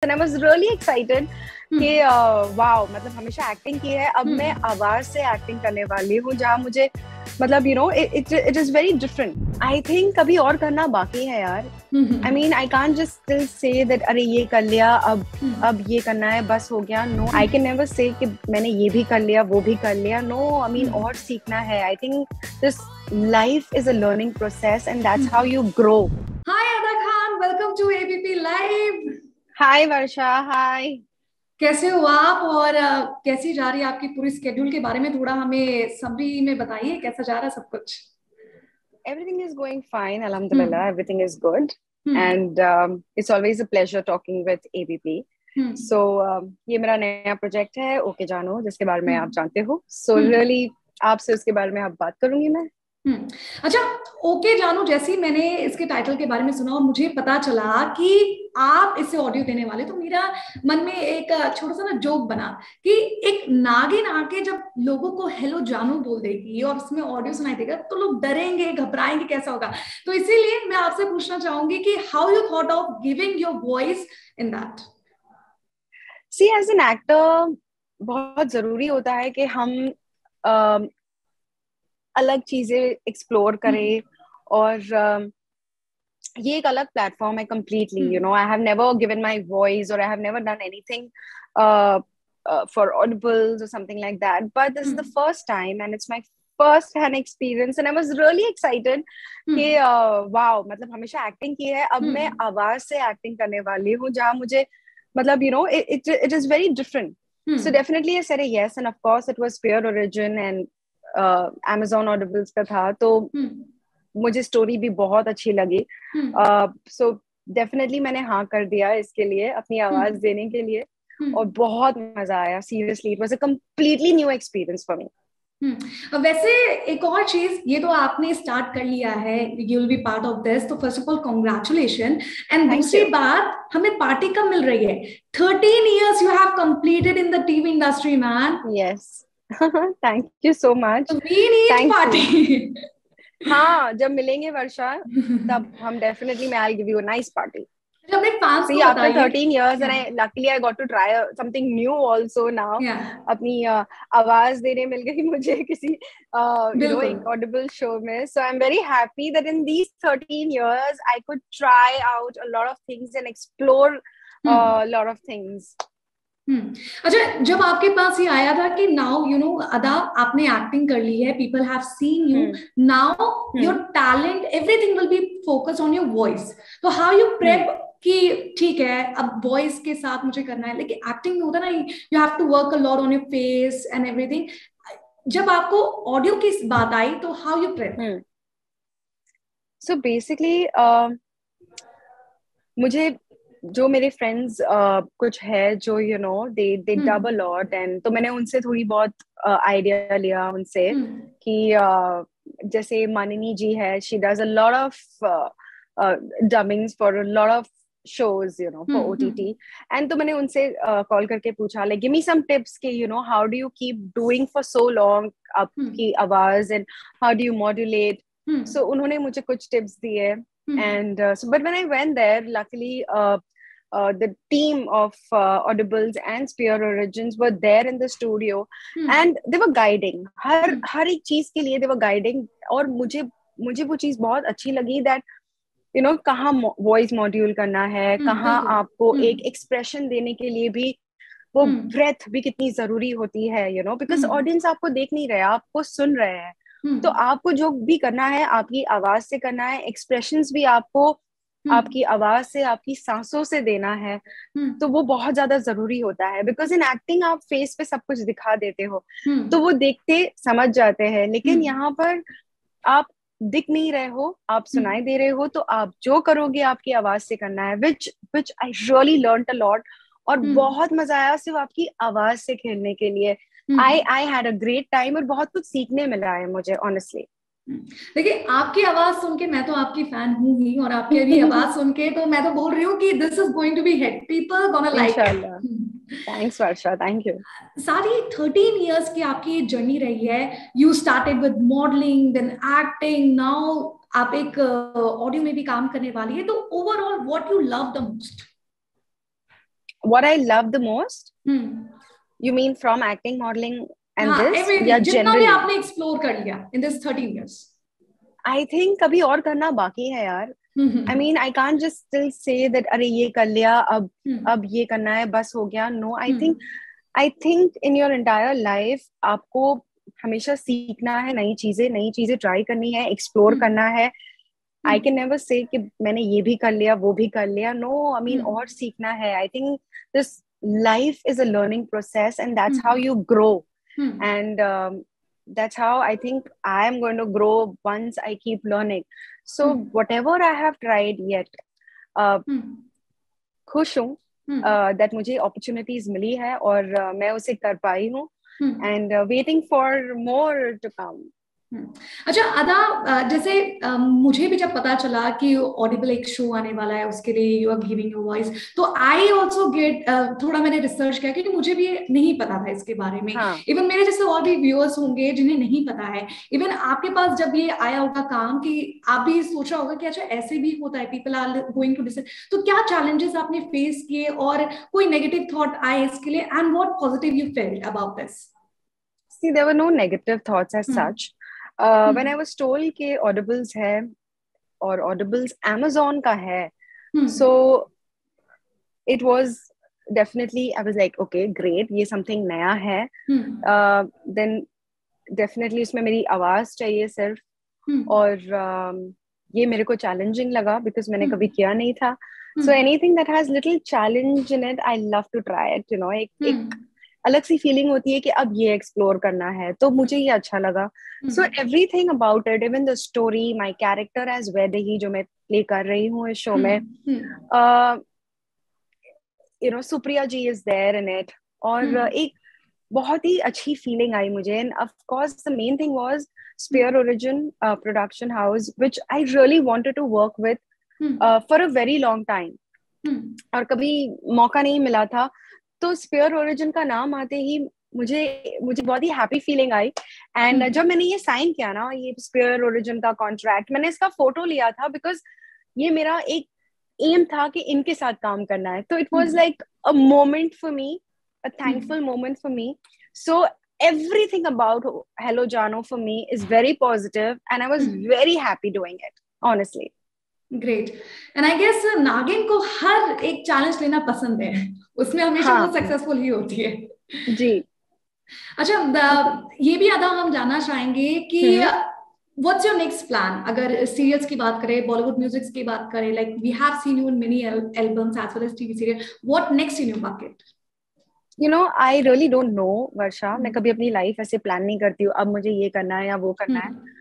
and I was really excited कि wow मतलब हमेशा एक्टिंग की है, अब मैं आवाज से एक्टिंग करने वाली हूँ जहाँ मुझे मतलब it is very different. I think कभी और करना बाकी है यार. I mean I can't just still say that अरे ये कर लिया, अब ये करना है, बस हो गया. No, I can never say कि मैंने ये भी कर लिया, वो भी कर लिया. नो, आई मीन और सीखना है. I think this life is a learning process and that's how you grow. Hi Ada Khan, welcome to ABP Live. Hi Varsha, hi. कैसे हो आप और कैसी जा रही है आपकी पूरी स्केड्यूल के बारे में थोड़ा हमें समरी में बताइए, कैसा जा रहा है सब कुछ? Everything is going fine, alhamdulillah. Everything is good. And it's always a pleasure talking with ABP. So ये मेरा नया प्रोजेक्ट है ओके जानो, जिसके बारे में आप जानते हो. So really आपसे उसके बारे में आप बात करूंगी मैं. अच्छा, ओके जानू, जैसे ही मैंने इसके टाइटल के बारे में सुना और मुझे पता चला कि आप इससे ऑडियो देने वाले, तो मेरा मन में एक छोटा सा ना जोक बना कि एक नागिन आके जब लोगों को हेलो जानू बोल देगी और उसमें ऑडियो सुनाई देगा तो लोग डरेंगे, घबराएंगे, कैसा होगा. तो इसीलिए मैं आपसे पूछना चाहूंगी कि how you thought of giving your voice in that? See as an actor बहुत जरूरी होता है कि हम अलग चीजें एक्सप्लोर करें. और ये एक अलग प्लेटफॉर्म है completely. I have never given my voice or I have never done anything for audibles or something like that, but this is the first time and it's my first hand experience and I was really excited कि wow मतलब हमेशा acting की है, अब मैं आवाज से acting करने वाली हूँ जहाँ मुझे मतलब it is very different. So definitely I said a yes, and of course it was Pure Origin and Amazon Audibles पे था, तो मुझे स्टोरी भी बहुत अच्छी लगी. सो डेफिनेटली मैंने हाँ कर दिया इसके लिए, अपनी आवाज देने के लिए. और बहुत मजा आया. Seriously it was a completely new experience for me. वैसे एक और चीज, ये तो आपने स्टार्ट कर लिया है, you will be part of this, तो first of all congratulation. And दूसरी बात, हमें पार्टी कब मिल रही है? 13 years you have completed in the TV industry, man. Yes. Thank you so much. We need party. हाँ, जब मिलेंगे वर्षा तब हम definitely I'll give you a nice party. अपने फैंस को after 13 years and luckily I got to try something new also now. अपनी आवाज देने मिल गई मुझे किसी एक audible show में. So I'm very happy that in these 13 years I could try out a lot of things and explore a lot of things. अच्छा, जब आपके पास ये आया था कि नाउ अदा आपने एक्टिंग कर ली है, people have seen you, now your talent everything will be focus on your voice, तो हाउ यू प्रेप कि ठीक है अब वॉइस के साथ मुझे करना है, लेकिन एक्टिंग में होता ना, you have to work a lot on your face and everything. जब आपको ऑडियो की बात आई तो how you prep? So basically मुझे जो मेरे फ्रेंड्स कुछ है जो they dub a lot, and तो मैंने उनसे थोड़ी बहुत आइडिया लिया उनसे कि जैसे मानिनी जी है, she does a lot of dubbings for a lot of shows for OTT. And तो मैंने उनसे कॉल करके पूछा like give me some tips कि how do you keep doing for so long आपकी आवाज, and how do you modulate. So उन्होंने मुझे कुछ tips दिए. And so but when I went there, luckily the team of Audibles and Spear Origins were there in the studio and they were guiding हर एक चीज के लिए they were guiding. और मुझे वो चीज बहुत अच्छी लगी that कहाँ वॉइस मॉड्यूल करना है, कहाँ आपको एक एक्सप्रेशन देने के लिए भी वो ब्रेथ भी कितनी जरूरी होती है, बिकॉज ऑडियंस आपको देख नहीं रहे, आपको सुन रहे हैं. तो आपको जो भी करना है आपकी आवाज से करना है, एक्सप्रेशंस भी आपको आपकी आवाज से, आपकी सांसों से देना है. तो वो बहुत ज्यादा जरूरी होता है, बिकॉज इन एक्टिंग आप फेस पे सब कुछ दिखा देते हो तो वो देखते समझ जाते हैं, लेकिन यहाँ पर आप दिख नहीं रहे हो, आप सुनाई दे रहे हो, तो आप जो करोगे आपकी आवाज से करना है, which I really learned a lot. और बहुत मजा आया सिर्फ आपकी आवाज से खेलने के लिए. I had a great time और बहुत कुछ सीखने मिला है मुझे honestly. देखिए, आपकी आवाज सुन के मैं तो आपकी फैन हूँ ही, और आपकी भी आवाज सुन के तो मैं तो बोल रही हूँ कि this is going to be hit, people gonna like. Thanks Varsha, thank you. सारी 13 इयर्स की आपकी जर्नी रही है. You started with modelling, then acting, now आप एक ऑडियो में भी काम करने वाली है. तो overall what you love the most? what I love the most? You mean from acting, modeling and this? Everything. या जितना भी generally? आपने explore कर लिया in this 13 years. I think अभी और करना बाकी है यार. I mean, I can't just still say that अरे ये कर लिया, अब ये करना है, बस हो गया. No, I think in your entire life आपको हमेशा सीखना है, नई चीजें ट्राई करनी है, एक्सप्लोर करना है. I can never say कि मैंने ये भी कर लिया, वो भी कर लिया. No, I mean और सीखना है. I think this life is a learning process, and that's how you grow. And that's how I think I am going to grow once I keep learning. So whatever I have tried yet, खुश हूँ that मुझे opportunities मिली है और मैं उसे कर पाई हूँ. And waiting for more to come. अच्छा अदा, जैसे मुझे भी जब पता चला कि ऑडिबल एक शो आने वाला है, उसके लिए you are giving your voice, तो आई ऑल्सो गेट, थोड़ा मैंने रिसर्च किया क्योंकि मुझे भी नहीं पता था इसके बारे में. इवन मेरे जैसे और भी व्यूअर्स होंगे जिन्हें नहीं पता है. इवन आपके पास जब ये आया होगा काम कि आप भी सोचा होगा कि अच्छा ऐसे भी होता है, people are going to decide, तो क्या चैलेंजेस आपने फेस किए और कोई नेगेटिव थॉट आए इसके लिए, and what positive you felt about this? See, there were no negative thoughts as such. When I was told कि Audibles है और Audibles Amazon का है, so it was definitely, I was like, okay, great, ये something नया है. Then definitely उसमें मेरी आवाज चाहिए सिर्फ, और ये मेरे को challenging लगा because मैंने कभी किया नहीं था. So anything that has little challenge in it, I love to try it. You know, एक अलग सी फीलिंग होती है कि अब ये एक्सप्लोर करना है, तो मुझे ये अच्छा लगा. So everything about it, even the story, my character as Vaidehi जो मैं प्ले कर रही हूँ इस शो में, you know Supriya ji is there in it, और एक बहुत ही अच्छी फीलिंग आई मुझे. And of course the main thing was Sphere Origin production house which I really wanted to work with for a very long time, और कभी मौका नहीं मिला था. तो स्पेयर ओरिजिन का नाम आते ही मुझे बहुत ही हैप्पी फीलिंग आई. एंड जब मैंने ये साइन किया ना, ये स्पेयर ओरिजिन का कॉन्ट्रैक्ट, मैंने इसका फोटो लिया था बिकॉज ये मेरा एक एम था कि इनके साथ काम करना है. तो it was like a moment for me, a thankful moment for me. So everything about Hello Jano for me is very positive, and I was very happy doing it, honestly. Great. And I guess Naagin को हर एक challenge लेना पसंद है, उसमें हमेशा वो successful ही होती है. जी. अच्छा, ये भी अदा हम जानना चाहेंगे कि व्हाट्स योर नेक्स्ट प्लान? अगर सीरियल्स की बात करें, बॉलीवुड म्यूजिक की बात करें, like we have seen you in many albums as well as TV serial, what next in your bucket? You know, I really don't know, Varsha. मैं कभी अपनी लाइफ ऐसे प्लान नहीं करती हूँ, अब मुझे ये करना है या वो करना है.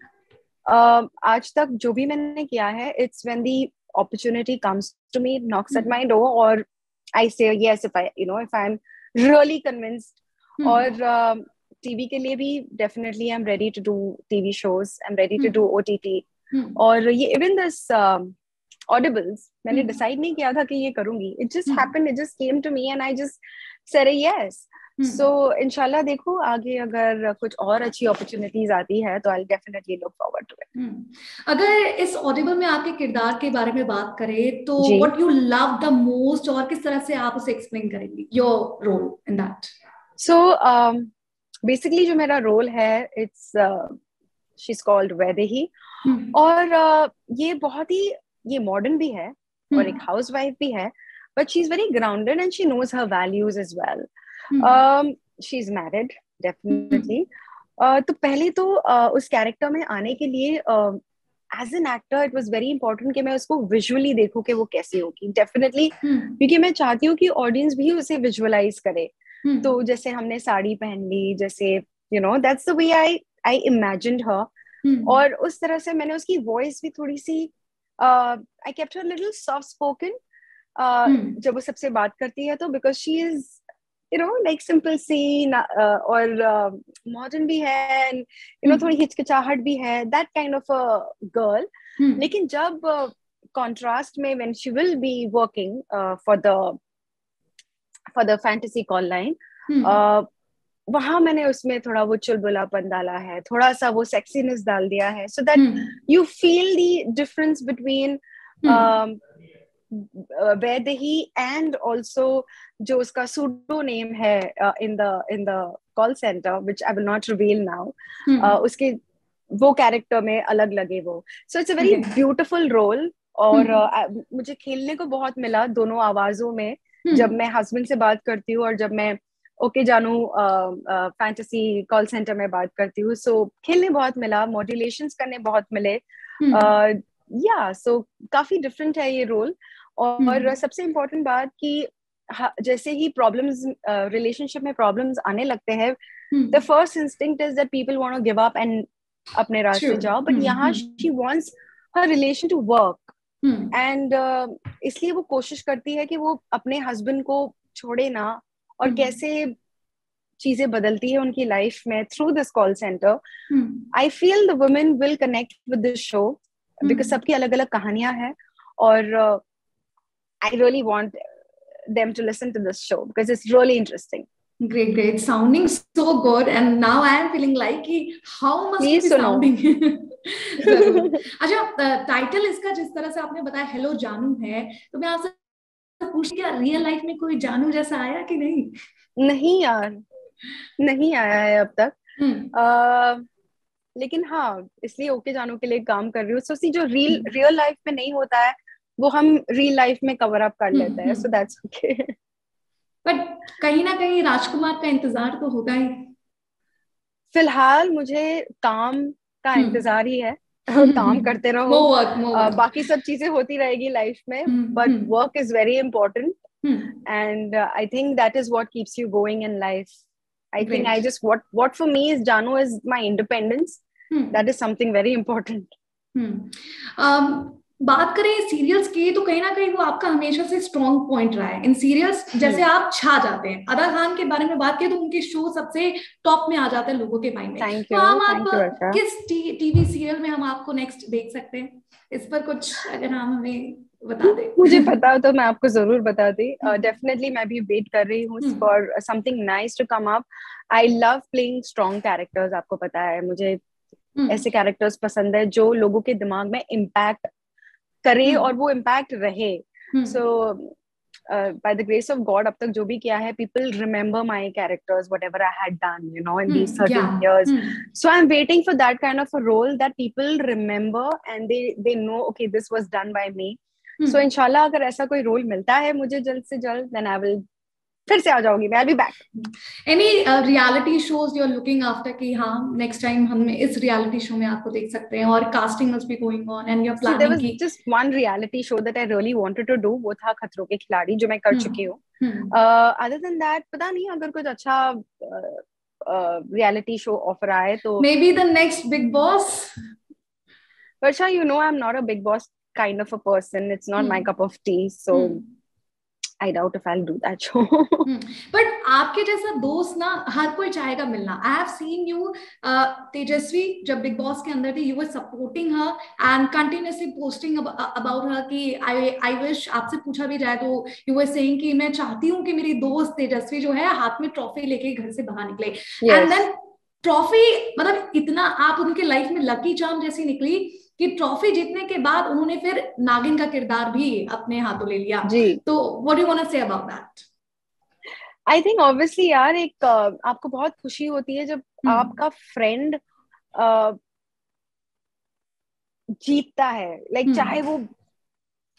आज तक जो भी मैंने किया है, it's when the opportunity comes to me, knocks at my door, or I say yes if I'm really convinced. और TV के लिए भी definitely I'm ready to do TV shows, I'm ready to do OTT. और ये even this Audibles, मैंने decide नहीं किया था कि ये करूँगी. It just happened, it just came to me and I just said a yes. So इंशाल्लाह देखो आगे अगर कुछ और अच्छी अपॉर्चुनिटीज आती है तो I'll definitely look forward to it. अगर इस ऑडिबल में आपके किरदार के बारे में बात करें तो what you love the most, और किस तरह से आप उसे एक्सप्लेन करेंगी, your role in that? So basically जो मेरा रोल है, it's she's called वैदेही, और ये बहुत ही ये मॉडर्न भी है और एक हाउसवाइफ भी है, but she's very grounded and she knows her values as well. She's married definitely. तो पहले तो उस कैरेक्टर में आने के लिए as an actor it was very important कि मैं उसको विजुअली देखूं कि वो कैसी होगी. डेफिनेटली क्योंकि मैं चाहती हूँ कि ऑडियंस भी उसे विजुअलाइज करे. तो जैसे हमने साड़ी पहन ली, जैसे you know that's the way I imagined her, और उस तरह से मैंने उसकी वॉइस भी थोड़ी सी I kept her little soft spoken जब वो सबसे बात करती है, तो because she is you know like simple सी और मॉडर्न भी है, and you know थोड़ी हिचकिचाहट भी है, that kind of a girl. लेकिन जब contrast में when she will be working for the fantasy call line, वहां मैंने उसमें थोड़ा वो चुलबुलापन डाला है, थोड़ा सा वो सेक्सीनेस डाल दिया है, so that you feel the difference between Vaidehi and also जो उसका सूडो नेम है in the call centre which I will not reveal now, उसके वो कैरेक्टर में अलग लगे वो. So it's a very beautiful role. और मुझे खेलने को बहुत मिला दोनों आवाजों में. जब मैं हस्बैंड से बात करती हूँ और जब मैं ओके जानू फैंटेसी कॉल सेंटर में बात करती हूँ, सो खेलने बहुत मिला, मॉड्यूलेशंस करने बहुत मिले. या सो काफी डिफरेंट है ये रोल. और सबसे इम्पोर्टेंट बात कि जैसे ही प्रॉब्लम्स रिलेशनशिप में प्रॉब्लम्स आने लगते हैं, the first instinct is that people want to give up and अपने रास्ते जाओ. बट यहाँ she wants her relation to work and इसलिए वो कोशिश करती है कि वो अपने हस्बैंड को छोड़े ना. और कैसे चीजें बदलती है उनकी लाइफ में through this call centre. I feel the women will connect with this show because सबकी अलग अलग कहानियां हैं. और I really want them to listen to this show because it's really interesting. Great, sounding so good, and now I am feeling like how must it be sounding. जरूर. अच्छा, title इसका जिस तरह से आपने बताया हेलो जानू है, तो मैं आपसे पूछ क्या रियल लाइफ में कोई जानू जैसा आया कि नहीं? नहीं यार, नहीं आया है अब तक. लेकिन हाँ, इसलिए ओके जानू के लिए काम कर रही हूँ. सो जो रियल लाइफ में नहीं होता है वो हम रियल लाइफ में कवर अप कर लेते हैं. So that's okay. बट कहीं ना कहीं राजकुमार का इंतजार तो होगा ही. फिलहाल मुझे काम का इंतजार ही है. काम करते रहो, बाकी सब चीजें होती रहेगी लाइफ में. But work is very important and I think that is what keeps you going in life. I think I just what for me is जानू is my independence. That is something very important. बात करें serials की, तो कहीं ना कहीं वो आपका हमेशा से स्ट्रॉन्ग पॉइंट रहा है इन सीरियल्स. जैसे आप छा जाते हैं. अदा खान के बारे में बात करें तो उनके शो सबसे टॉप में आ जाते हैं लोगों के माइंड में. तो आप किस टीवी सीरियल में हम आपको नेक्स्ट देख सकते हैं? इस पर कुछ अगर हम हमें बता दें. मुझे पता हो तो मैं आपको जरूर बता दी. डेफिनेटली मैं भी वेट कर रही हूँ for something nice to come up. I love playing strong characters. आपको पता है मुझे ऐसे कैरेक्टर्स पसंद है जो लोगों के दिमाग में इम्पैक्ट करे और वो इम्पैक्ट रहे. सो by the grace of God अब तक जो भी किया है, people remember my characters, whatever I had done, you know, in these 13 years. So I'm waiting for that kind of a role that people remember and they know, okay, this was done by me. So inshallah अगर ऐसा कोई role मिलता है मुझे जल्द से जल्द, then I will फिर से आ जाऊंगी. मैं I'll be back. Any reality shows you're looking after कि हाँ next time हम इस reality show में आपको देख सकते हैं, और casting must be going on and you're planning. There was just one reality show that I really wanted to do. वो था खतरों के खिलाड़ी, जो मैं कर चुकी हूँ. Other than that पता नहीं, अगर कुछ अच्छा reality show offer आए तो maybe the next Big Boss. Varsha, you know I'm not a Big Boss kind of a person. It's not my cup of tea. So I doubt if I'll do that show. But आपके जैसा दोस्त ना हर कोई चाहेगा मिलना. I have seen you, तेजस्वी जब big boss के अंदर थी, you were supporting her and continuously posting about her कि I wish, आपसे पूछा भी जाए तो you were saying कि मैं चाहती हूँ कि मेरी दोस्त तेजस्वी जो है हाथ में ट्रॉफी लेके घर से बाहर निकले. And then ट्रॉफी, मतलब इतना आप उनके लाइफ में लकी चार्म जैसी निकली कि ट्रॉफी जीतने के बाद उन्होंने फिर नागिन का किरदार भी अपने हाथों ले लिया. तो what do you want to say about that? I think obviously यार, एक आपको बहुत खुशी होती है जब आपका फ्रेंड जीतता है. लाइक चाहे वो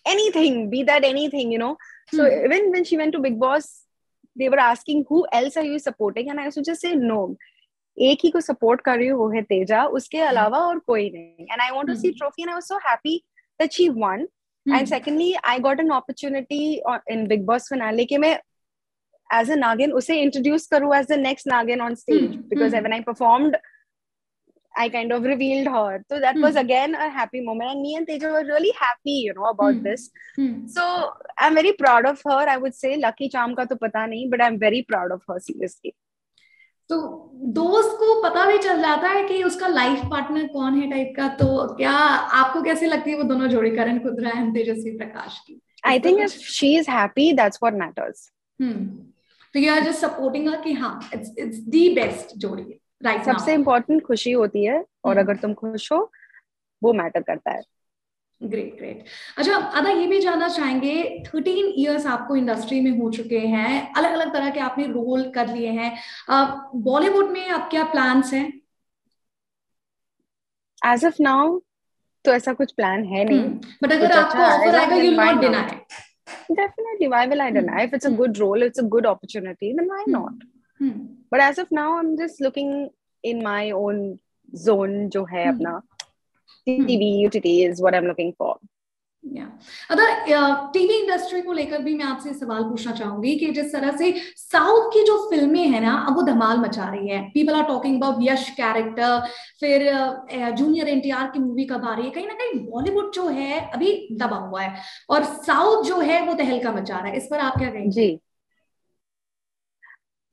anything, be that anything, you know. So even when she went to Big Boss, they were asking who else are you supporting, and I used to just say no, एक ही को support कर रही हूँ, वो है तेजा, उसके अलावा और कोई नहीं. And I want to see trophy and I was so happy that she won. And secondly I got an opportunity in Big Boss finale कि मैं एज अ नागिन उसे इंट्रोड्यूस करूँ as the next Naagin on stage, because when I performed I kind of revealed her. So that was again a happy moment, and me and Teja were really happy, you know, about this. So I'm very proud of her. I would say lucky charm का तो पता नहीं, but I'm very proud of her, seriously. तो दोस्त को पता भी चल जाता है कि उसका लाइफ पार्टनर कौन है टाइप का. तो क्या आपको कैसे लगती है वो दोनों जोड़ी, करण कुंद्रा एंड तेजस्वी प्रकाश की? I think if she is happy, that's what matters. तो you are just supporting her कि हाँ, it's the best जोड़ी right now. सबसे इम्पोर्टेंट खुशी होती है, और अगर तुम खुश हो वो मैटर करता है. Great great. अच्छा अदा, ये भी जानना चाहेंगे, 13 इयर्स आपको इंडस्ट्री में हो चुके हैं, अलग अलग तरह के आपने रोल कर लिए हैं, बॉलीवुड में अब क्या प्लान्स हैं? एज ऑफ नाउ तो ऐसा कुछ प्लान है नहीं, बट अगर कुछ आपको अच्छा ऑफर आएगा आएगा, then you will why not not? Deny? Definitely, why will I deny? If it's a good role, it's a good opportunity, then why not? But as of now, I'm just looking in my own zone, जो है अपना TV, UTT is what I'm looking for. अगर TV industry को लेकर भी मैं आपसे सवाल पूछना चाहूंगी कि जिस तरह से साउथ की जो फिल्में हैं ना, अब वो धमाल मचा रही है, people are talking about Yash character, फिर जूनियर एनटीआर की मूवी कब आ रही है, कहीं ना कहीं बॉलीवुड जो है अभी दबा हुआ है और साउथ जो है वो तहलका मचा रहा है, इस पर आप क्या कहेंगे? जी,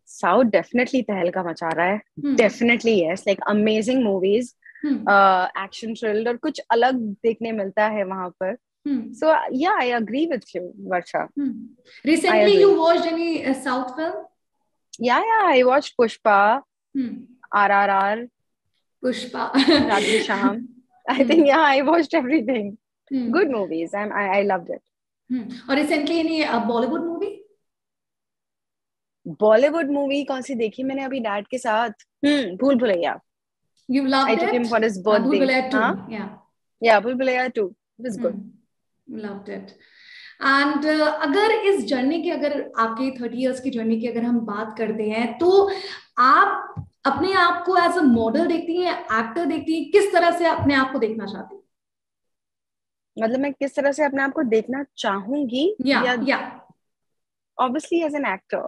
साउथ डेफिनेटली तहलका मचा रहा है, definitely yes, like amazing movies, action thriller, कुछ अलग देखने मिलता है वहां पर. So yeah, I agree with you, Varsha. Recently you watched any South film? Yeah, I watched Pushpa, RRR, Pushpa, Radhe Shyam. I think yeah, I watched everything. Good movies. I loved it. और recently any Bollywood movie? Bollywood movie कौन सी देखी मैंने अभी dad के साथ? भूल Bhulaiyaa. You loved I it? took him for his birthday. Bhool Bhulaiyaa 2. Yeah, Bhool Bhulaiyaa 2. It was good. Loved it. And अगर इस जर्नी की, अगर आपके 30 इयर्स की जर्नी की अगर हम बात करते हैं, तो आप अपने आप को एज अ मॉडल देखती हैं, एक्टर देखती हैं, किस तरह से अपने आप को देखना चाहती हैं? मतलब मैं किस तरह से अपने आप को देखना चाहूंगी? या obviously as an actor.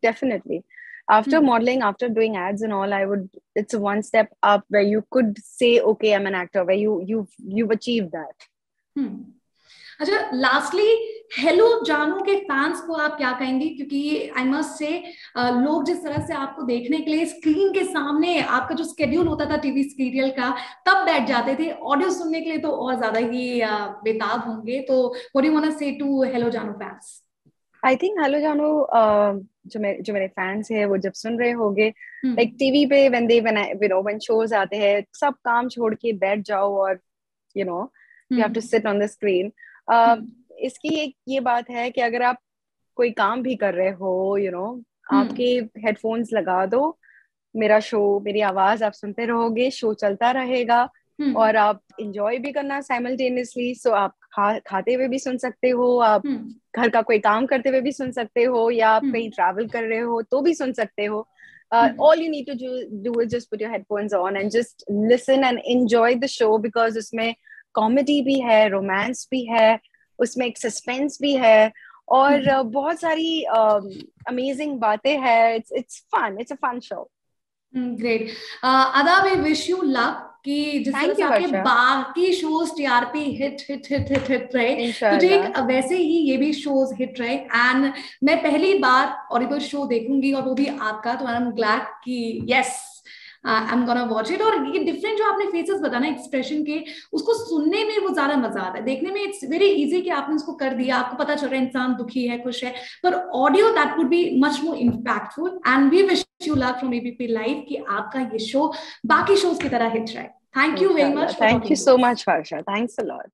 Definitely. After modeling, after doing ads and all, it's one step up where you could say, okay, I'm an actor, where you've achieved that. अच्छा, लास्टली हेलो जानू के फैंस को आप क्या कहेंगे? क्योंकि I must say लोग जिस तरह से आपको देखने के लिए स्क्रीन के सामने, आपका जो स्केड्यूल होता था टीवी सीरियल का, तब बैठ जाते थे, ऑडियो सुनने के लिए तो और ज्यादा ही बेताब होंगे, तो what do you want to say to hello Jaanu fans? I think hello Jaanu जो मेरे फैंस है वो जब सुन रहे होंगे, लाइक टीवी पे when shows आते हैं, सब काम छोड़ के बैठ जाओ और you have to sit on the screen. इसकी एक ये बात है कि अगर आप कोई काम भी कर रहे हो, आपके हेडफोन्स लगा दो, मेरा शो, मेरी आवाज आप सुनते रहोगे, शो चलता रहेगा और आप इंजॉय भी करना साइमल्टेनियसली. सो आप खाते हुए भी सुन सकते हो, आप घर का कोई काम करते हुए भी सुन सकते हो, या आप कहीं ट्रैवल कर रहे हो तो भी सुन सकते हो. All you need to do is just put your headphones on and just listen and enjoy the show, because उसमें कॉमेडी भी है, रोमांस भी है, उसमें एक सस्पेंस भी है और बहुत सारी अमेजिंग बातें हैं. It's a fun show. Great. Ada, we wish you luck कि जिस तरह से आपके बाकी शोज टीआरपी हिट रहे, तो ठीक वैसे ही ये भी शोज हिट रहे. एंड मैं पहली बार ऑडिबल शो देखूंगी और वो भी आपका, तो आई एम ग्लैड कि yes I am gonna watch it. और ये डिफरेंट जो आपने फेसेस बताना एक्सप्रेशन के, उसको सुनने में वो ज्यादा मजा आता है, देखने में इट्स वेरी इजी कि आपने उसको कर दिया, आपको पता चल रहा है इंसान दुखी है, खुश है, पर audio that would be much more impactful. And we wish you luck from ABP live कि आपका ये शो बाकी शोज की तरह हिट रहे. Thank you very much. Thank you so much, Varsha. Thanks a lot.